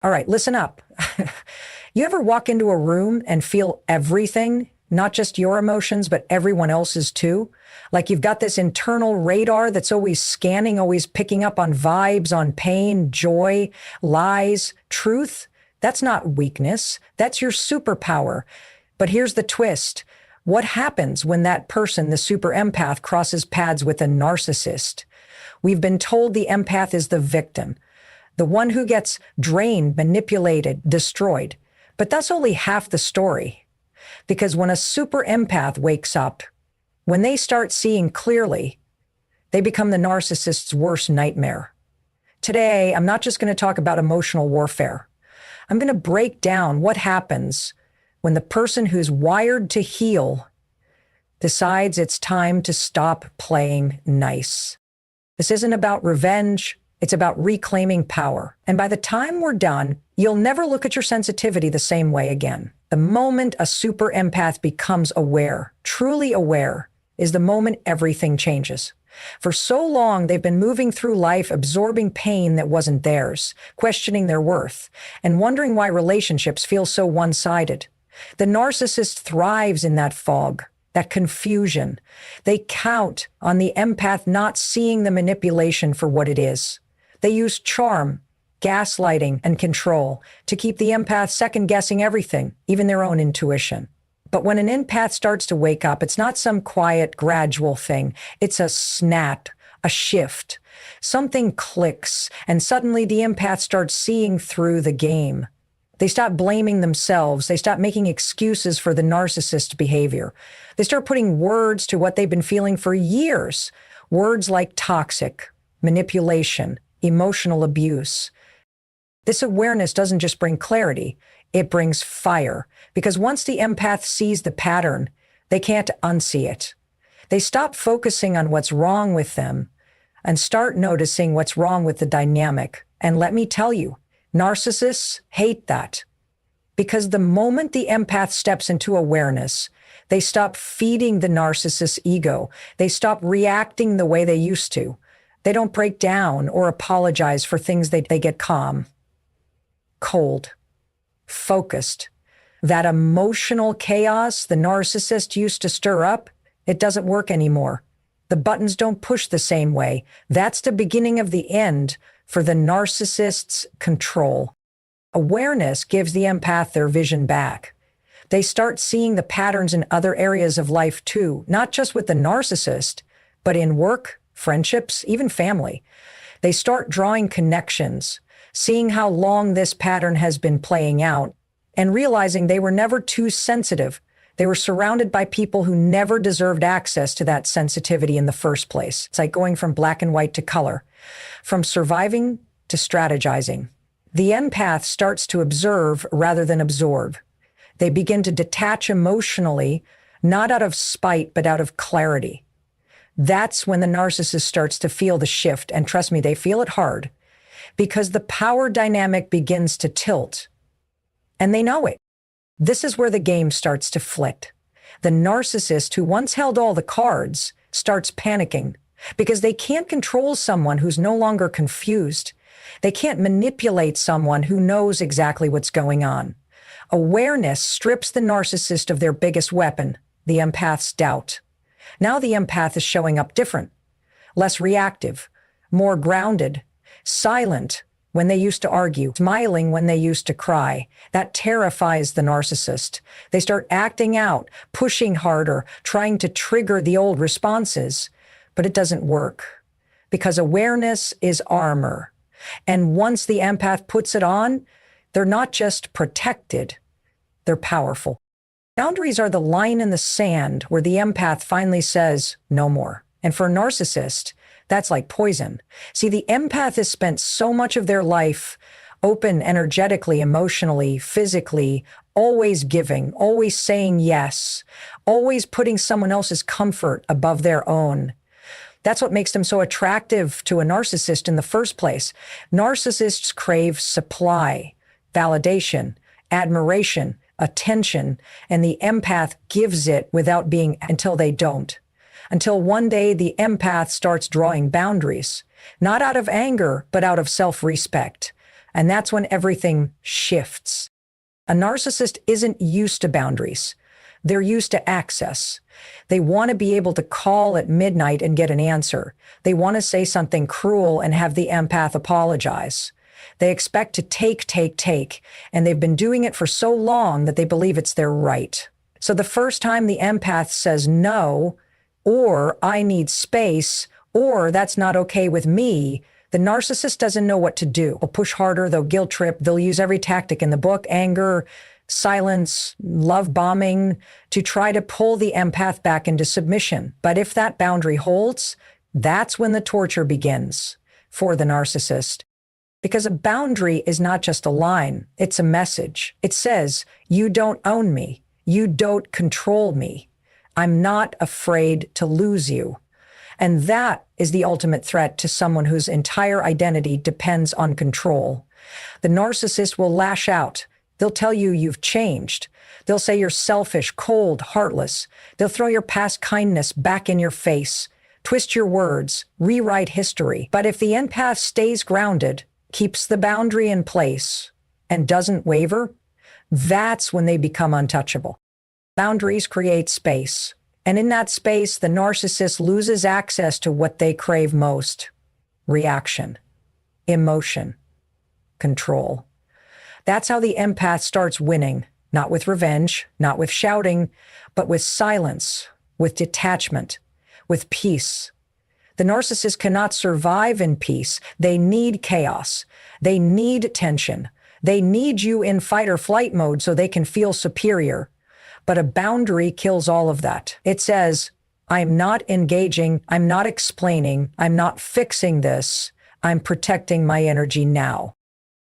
All right, listen up. You ever walk into a room and feel everything, not just your emotions, but everyone else's too? Like you've got this internal radar that's always scanning, always picking up on vibes, on pain, joy, lies, truth. That's not weakness. That's your superpower. But here's the twist. What happens when that person, the super empath, crosses paths with a narcissist? We've been told the empath is the victim, the one who gets drained, manipulated, destroyed. But that's only half the story. Because when a super empath wakes up, when they start seeing clearly, they become the narcissist's worst nightmare. Today, I'm not just going to talk about emotional warfare. I'm going to break down what happens when the person who's wired to heal decides it's time to stop playing nice. This isn't about revenge. It's about reclaiming power. And by the time we're done, you'll never look at your sensitivity the same way again. The moment a super empath becomes aware, truly aware, is the moment everything changes. For so long, they've been moving through life absorbing pain that wasn't theirs, questioning their worth, and wondering why relationships feel so one-sided. The narcissist thrives in that fog, that confusion. They count on the empath not seeing the manipulation for what it is. They use charm, gaslighting, and control to keep the empath second-guessing everything, even their own intuition. But when an empath starts to wake up, it's not some quiet, gradual thing. It's a snap, a shift. Something clicks, and suddenly the empath starts seeing through the game. They stop blaming themselves. They stop making excuses for the narcissist behavior. They start putting words to what they've been feeling for years. Words like toxic, manipulation, emotional abuse. This awareness doesn't just bring clarity, it brings fire. Because once the empath sees the pattern, they can't unsee it. They stop focusing on what's wrong with them and start noticing what's wrong with the dynamic. And let me tell you, narcissists hate that. Because the moment the empath steps into awareness, they stop feeding the narcissist's ego. They stop reacting the way they used to. They don't break down or apologize for things. They get calm, cold, focused. That emotional chaos the narcissist used to stir up, it doesn't work anymore. The buttons don't push the same way. That's the beginning of the end for the narcissist's control. Awareness gives the empath their vision back. They start seeing the patterns in other areas of life too, not just with the narcissist, but in work, friendships, even family. They start drawing connections, seeing how long this pattern has been playing out, and realizing they were never too sensitive. They were surrounded by people who never deserved access to that sensitivity in the first place. It's like going from black and white to color, from surviving to strategizing. The empath starts to observe rather than absorb. They begin to detach emotionally, not out of spite, but out of clarity. That's when the narcissist starts to feel the shift, and trust me, they feel it hard, because the power dynamic begins to tilt, and they know it. This is where the game starts to flit. The narcissist who once held all the cards starts panicking because they can't control someone who's no longer confused. They can't manipulate someone who knows exactly what's going on. Awareness strips the narcissist of their biggest weapon, the empath's doubt. Now the empath is showing up different, less reactive, more grounded, silent when they used to argue, smiling when they used to cry. That terrifies the narcissist. They start acting out, pushing harder, trying to trigger the old responses, but it doesn't work because awareness is armor. And once the empath puts it on, they're not just protected, they're powerful. Boundaries are the line in the sand where the empath finally says, no more. And for a narcissist, that's like poison. See, the empath has spent so much of their life open energetically, emotionally, physically, always giving, always saying yes, always putting someone else's comfort above their own. That's what makes them so attractive to a narcissist in the first place. Narcissists crave supply, validation, admiration, attention, and the empath gives it without being until they don't. Until one day the empath starts drawing boundaries, not out of anger, but out of self-respect. And that's when everything shifts. A narcissist isn't used to boundaries. They're used to access. They want to be able to call at midnight and get an answer. They want to say something cruel and have the empath apologize. They expect to take, and they've been doing it for so long that they believe it's their right. So the first time the empath says no, or I need space, or that's not okay with me, the narcissist doesn't know what to do. They'll push harder, they'll guilt trip, they'll use every tactic in the book, anger, silence, love bombing, to try to pull the empath back into submission. But if that boundary holds, that's when the torture begins for the narcissist. Because a boundary is not just a line, it's a message. It says, you don't own me. You don't control me. I'm not afraid to lose you. And that is the ultimate threat to someone whose entire identity depends on control. The narcissist will lash out. They'll tell you you've changed. They'll say you're selfish, cold, heartless. They'll throw your past kindness back in your face, twist your words, rewrite history. But if the empath stays grounded, keeps the boundary in place, and doesn't waver, that's when they become untouchable. Boundaries create space. And in that space, the narcissist loses access to what they crave most: reaction, emotion, control. That's how the empath starts winning, not with revenge, not with shouting, but with silence, with detachment, with peace. The narcissist cannot survive in peace. They need chaos. They need tension. They need you in fight or flight mode so they can feel superior. But a boundary kills all of that. It says, I'm not engaging, I'm not explaining, I'm not fixing this, I'm protecting my energy now.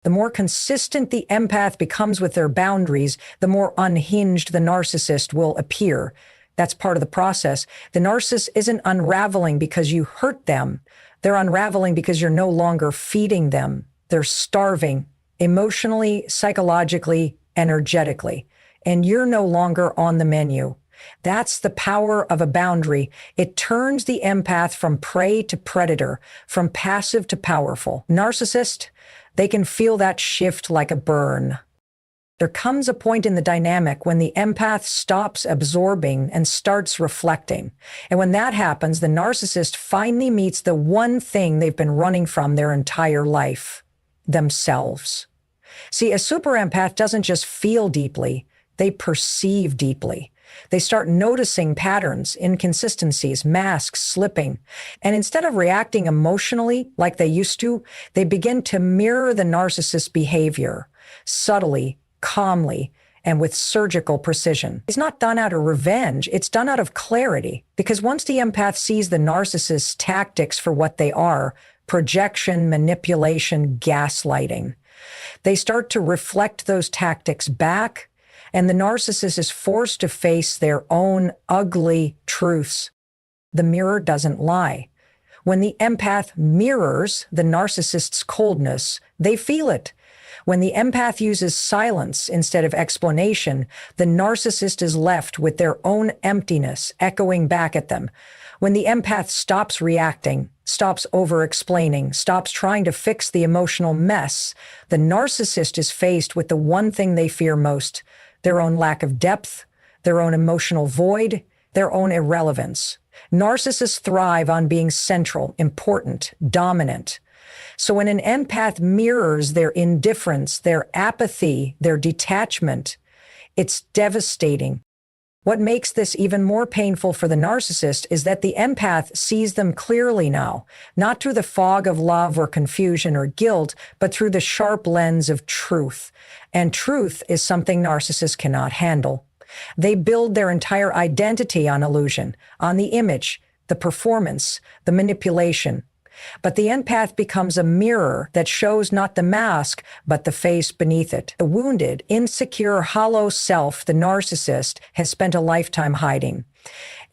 The more consistent the empath becomes with their boundaries, the more unhinged the narcissist will appear. That's part of the process. The narcissist isn't unraveling because you hurt them. They're unraveling because you're no longer feeding them. They're starving emotionally, psychologically, energetically. And you're no longer on the menu. That's the power of a boundary. It turns the empath from prey to predator, from passive to powerful. Narcissist, they can feel that shift like a burn. There comes a point in the dynamic when the empath stops absorbing and starts reflecting. And when that happens, the narcissist finally meets the one thing they've been running from their entire life: themselves. See, a super empath doesn't just feel deeply, they perceive deeply. They start noticing patterns, inconsistencies, masks slipping. And instead of reacting emotionally like they used to, they begin to mirror the narcissist's behavior, subtly, calmly, and with surgical precision. It's not done out of revenge, it's done out of clarity. Because once the empath sees the narcissist's tactics for what they are, projection, manipulation, gaslighting, they start to reflect those tactics back, and the narcissist is forced to face their own ugly truths. The mirror doesn't lie. When the empath mirrors the narcissist's coldness, they feel it. When the empath uses silence instead of explanation, the narcissist is left with their own emptiness echoing back at them. When the empath stops reacting, stops over-explaining, stops trying to fix the emotional mess, the narcissist is faced with the one thing they fear most: their own lack of depth, their own emotional void, their own irrelevance. Narcissists thrive on being central, important, dominant. So when an empath mirrors their indifference, their apathy, their detachment, it's devastating. What makes this even more painful for the narcissist is that the empath sees them clearly now, not through the fog of love or confusion or guilt, but through the sharp lens of truth. And truth is something narcissists cannot handle. They build their entire identity on illusion, on the image, the performance, the manipulation. But the empath becomes a mirror that shows not the mask, but the face beneath it. The wounded, insecure, hollow self the narcissist has spent a lifetime hiding.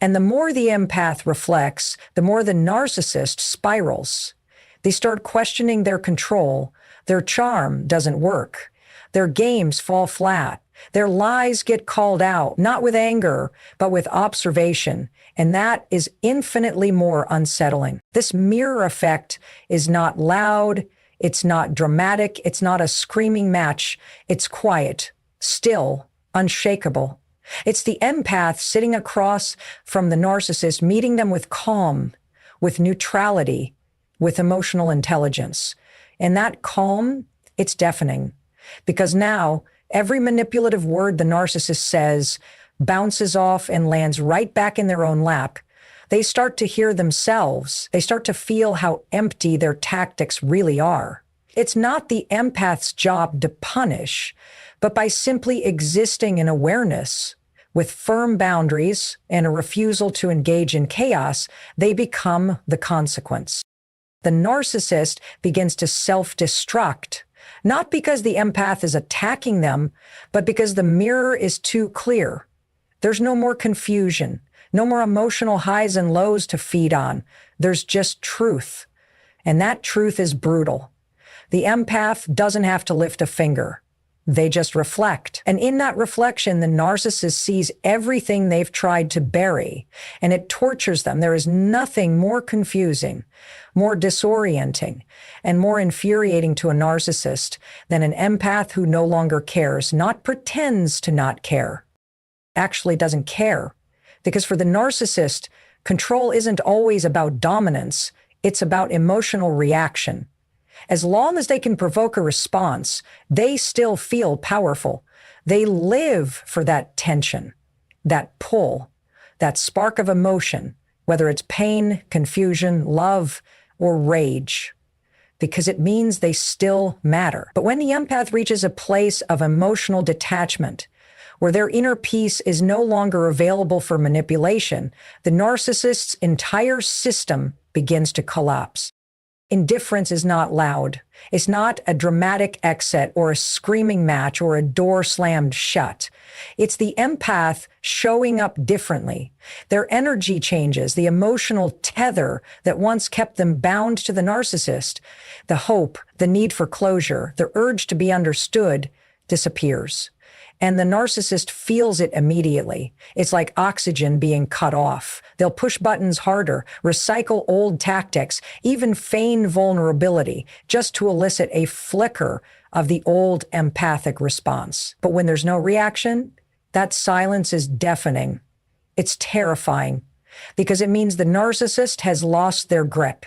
And the more the empath reflects, the more the narcissist spirals. They start questioning their control. Their charm doesn't work. Their games fall flat. Their lies get called out, not with anger, but with observation. And that is infinitely more unsettling. This mirror effect is not loud, It's not dramatic. It's not a screaming match. It's quiet, still, unshakable. It's the empath sitting across from the narcissist, meeting them with calm, with neutrality, with emotional intelligence. And that calm, it's deafening. Because now, every manipulative word the narcissist says bounces off and lands right back in their own lap. They start to hear themselves. They start to feel how empty their tactics really are. It's not the empath's job to punish, but by simply existing in awareness, with firm boundaries and a refusal to engage in chaos, they become the consequence. The narcissist begins to self-destruct, not because the empath is attacking them, but because the mirror is too clear. There's no more confusion, no more emotional highs and lows to feed on. There's just truth. And that truth is brutal. The empath doesn't have to lift a finger. They just reflect. And in that reflection, the narcissist sees everything they've tried to bury, and it tortures them. There is nothing more confusing, more disorienting, and more infuriating to a narcissist than an empath who no longer cares, not pretends to not care, actually doesn't care. Because for the narcissist, control isn't always about dominance. It's about emotional reaction. As long as they can provoke a response, they still feel powerful. They live for that tension, that pull, that spark of emotion, whether it's pain, confusion, love, or rage, because it means they still matter. But when the empath reaches a place of emotional detachment, where their inner peace is no longer available for manipulation, the narcissist's entire system begins to collapse. Indifference is not loud. It's not a dramatic exit or a screaming match or a door slammed shut. It's the empath showing up differently. Their energy changes, the emotional tether that once kept them bound to the narcissist, the hope, the need for closure, the urge to be understood disappears. And the narcissist feels it immediately. It's like oxygen being cut off. They'll push buttons harder, recycle old tactics, even feign vulnerability, just to elicit a flicker of the old empathic response. But when there's no reaction, that silence is deafening. It's terrifying, because it means the narcissist has lost their grip.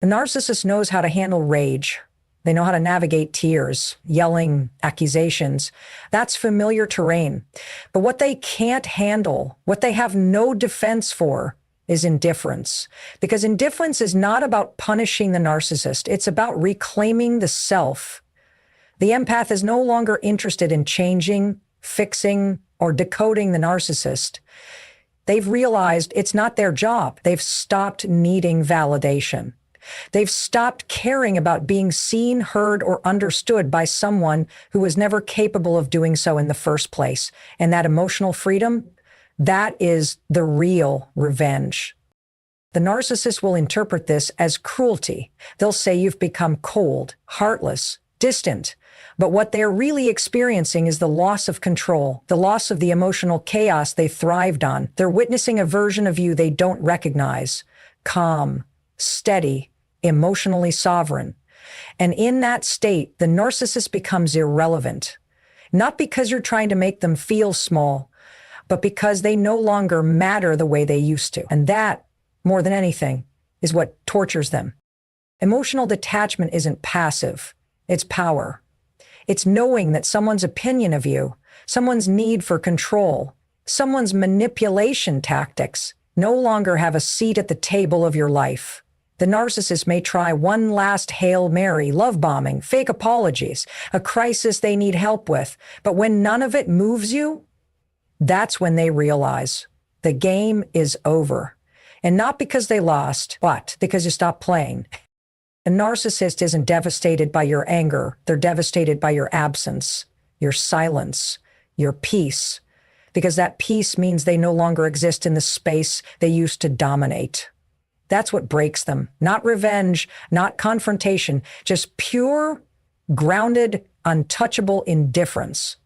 The narcissist knows how to handle rage. They know how to navigate tears, yelling, accusations. That's familiar terrain. But what they can't handle, what they have no defense for, is indifference. Because indifference is not about punishing the narcissist. It's about reclaiming the self. The empath is no longer interested in changing, fixing, or decoding the narcissist. They've realized it's not their job. They've stopped needing validation. They've stopped caring about being seen, heard, or understood by someone who was never capable of doing so in the first place. And that emotional freedom, that is the real revenge. The narcissist will interpret this as cruelty. They'll say you've become cold, heartless, distant. But what they're really experiencing is the loss of control, the loss of the emotional chaos they thrived on. They're witnessing a version of you they don't recognize, calm, steady, emotionally sovereign. And in that state, the narcissist becomes irrelevant, not because you're trying to make them feel small, but because they no longer matter the way they used to. And that, more than anything, is what tortures them. Emotional detachment isn't passive, it's power. It's knowing that someone's opinion of you, someone's need for control, someone's manipulation tactics no longer have a seat at the table of your life. The narcissist may try one last Hail Mary, love bombing, fake apologies, a crisis they need help with. But when none of it moves you, that's when they realize the game is over. And not because they lost, but because you stopped playing. A narcissist isn't devastated by your anger. They're devastated by your absence, your silence, your peace. Because that peace means they no longer exist in the space they used to dominate. That's what breaks them. Not revenge, not confrontation, just pure, grounded, untouchable indifference.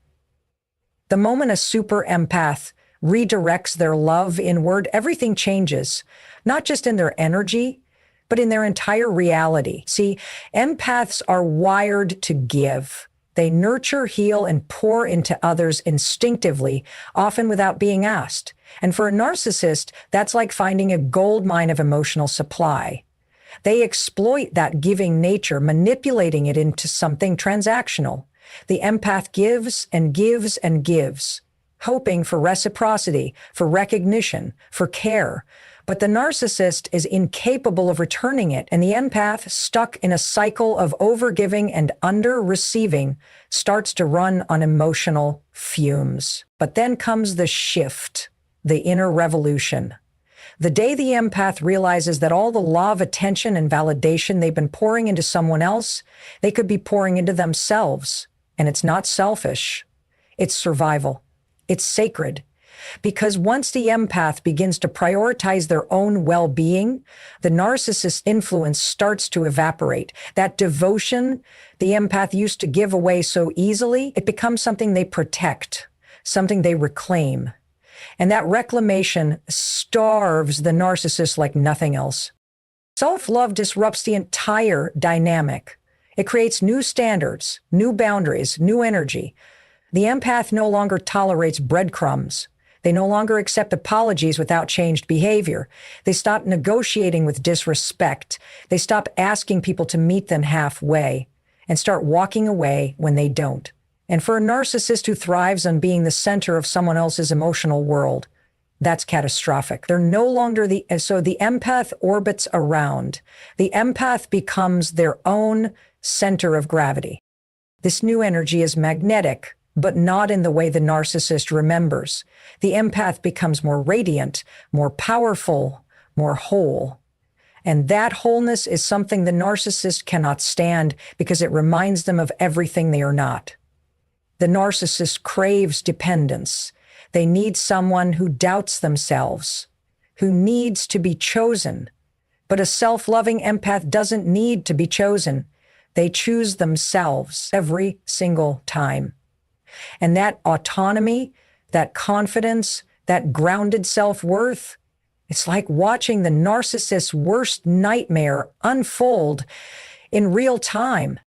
The moment a super empath redirects their love inward, everything changes, not just in their energy, but in their entire reality. See, empaths are wired to give. They nurture, heal, and pour into others instinctively, often without being asked. And for a narcissist, that's like finding a gold mine of emotional supply. They exploit that giving nature, manipulating it into something transactional. The empath gives and gives and gives, hoping for reciprocity, for recognition, for care. But the narcissist is incapable of returning it, and the empath, stuck in a cycle of overgiving and under-receiving, starts to run on emotional fumes. But then comes the shift, the inner revolution. The day the empath realizes that all the love, attention, and validation they've been pouring into someone else, they could be pouring into themselves. And it's not selfish. It's survival. It's sacred. Because once the empath begins to prioritize their own well-being, the narcissist's influence starts to evaporate. That devotion the empath used to give away so easily, it becomes something they protect, something they reclaim. And that reclamation starves the narcissist like nothing else. Self-love disrupts the entire dynamic. It creates new standards, new boundaries, new energy. The empath no longer tolerates breadcrumbs. They no longer accept apologies without changed behavior. They stop negotiating with disrespect. They stop asking people to meet them halfway and start walking away when they don't. And for a narcissist who thrives on being the center of someone else's emotional world, that's catastrophic. They're no longer so the empath orbits around. The empath becomes their own center of gravity. This new energy is magnetic, but not in the way the narcissist remembers. The empath becomes more radiant, more powerful, more whole. And that wholeness is something the narcissist cannot stand because it reminds them of everything they are not. The narcissist craves dependence. They need someone who doubts themselves, who needs to be chosen. But a self-loving empath doesn't need to be chosen. They choose themselves every single time. And that autonomy, that confidence, that grounded self-worth, it's like watching the narcissist's worst nightmare unfold in real time.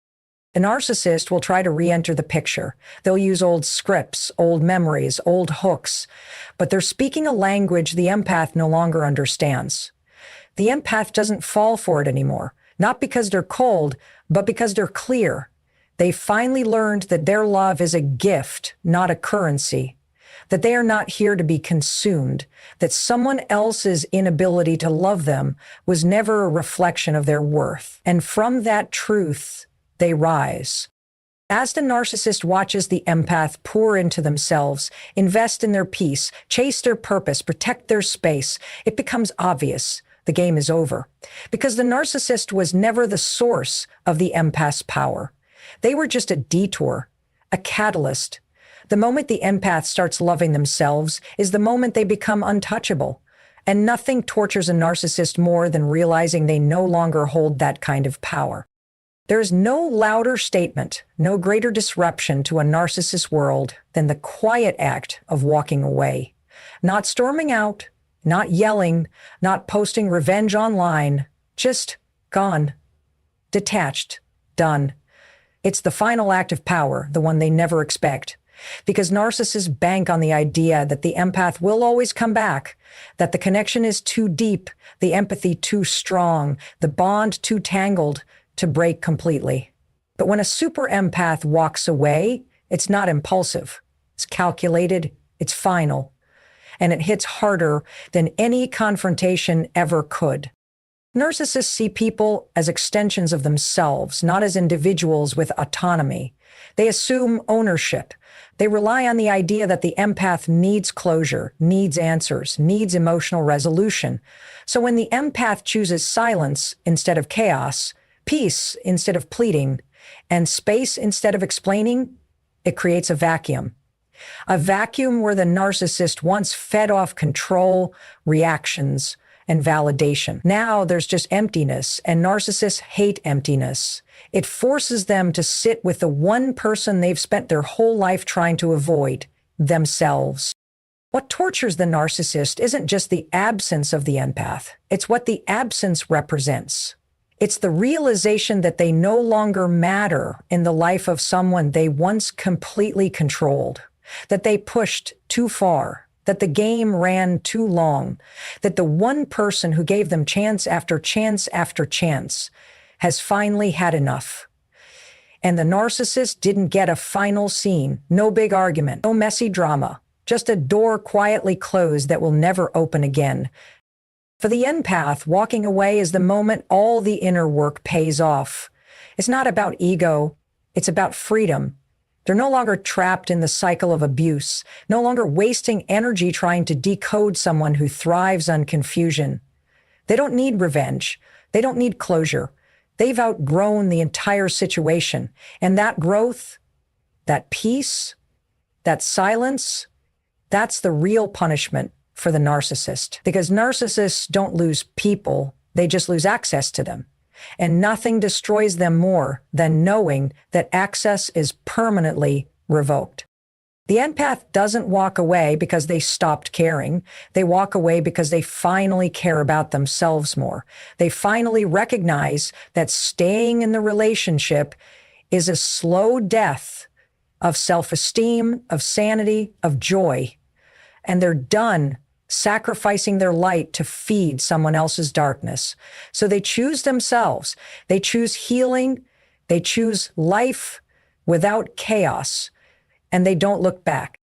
The narcissist will try to re-enter the picture. They'll use old scripts, old memories, old hooks, but they're speaking a language the empath no longer understands. The empath doesn't fall for it anymore, not because they're cold, but because they're clear. They finally learned that their love is a gift, not a currency, that they are not here to be consumed, that someone else's inability to love them was never a reflection of their worth. And from that truth, they rise. As the narcissist watches the empath pour into themselves, invest in their peace, chase their purpose, protect their space, it becomes obvious the game is over. Because the narcissist was never the source of the empath's power. They were just a detour, a catalyst. The moment the empath starts loving themselves is the moment they become untouchable. And nothing tortures a narcissist more than realizing they no longer hold that kind of power. There is no louder statement, no greater disruption to a narcissist world than the quiet act of walking away. Not storming out, not yelling, not posting revenge online, just gone, detached, done. It's the final act of power, the one they never expect. Because narcissists bank on the idea that the empath will always come back, that the connection is too deep, the empathy too strong, the bond too tangled to break completely. But when a super empath walks away, it's not impulsive. It's calculated, it's final, and it hits harder than any confrontation ever could. Narcissists see people as extensions of themselves, not as individuals with autonomy. They assume ownership. They rely on the idea that the empath needs closure, needs answers, needs emotional resolution. So when the empath chooses silence instead of chaos, peace instead of pleading, and space instead of explaining, it creates a vacuum. A vacuum where the narcissist once fed off control, reactions, and validation. Now there's just emptiness, and narcissists hate emptiness. It forces them to sit with the one person they've spent their whole life trying to avoid, themselves. What tortures the narcissist isn't just the absence of the empath, it's what the absence represents. It's the realization that they no longer matter in the life of someone they once completely controlled, that they pushed too far, that the game ran too long, that the one person who gave them chance after chance after chance has finally had enough. And the narcissist didn't get a final scene, no big argument, no messy drama, just a door quietly closed that will never open again. For the empath, walking away is the moment all the inner work pays off. It's not about ego, it's about freedom. They're no longer trapped in the cycle of abuse, no longer wasting energy trying to decode someone who thrives on confusion. They don't need revenge. They don't need closure. They've outgrown the entire situation. And that growth, that peace, that silence, that's the real punishment for the narcissist. Because narcissists don't lose people, they just lose access to them. And nothing destroys them more than knowing that access is permanently revoked. The empath doesn't walk away because they stopped caring. They walk away because they finally care about themselves more. They finally recognize that staying in the relationship is a slow death of self-esteem, of sanity, of joy. And they're done sacrificing their light to feed someone else's darkness. So they choose themselves. They choose healing. They choose life without chaos. And they don't look back.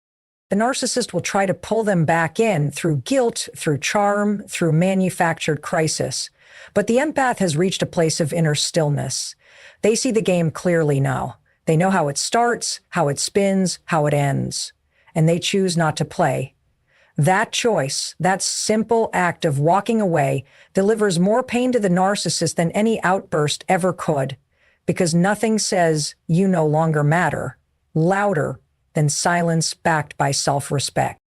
The narcissist will try to pull them back in through guilt, through charm, through manufactured crisis. But the empath has reached a place of inner stillness. They see the game clearly now. They know how it starts, how it spins, how it ends. And they choose not to play. That choice, that simple act of walking away, delivers more pain to the narcissist than any outburst ever could, because nothing says you no longer matter louder than silence backed by self-respect.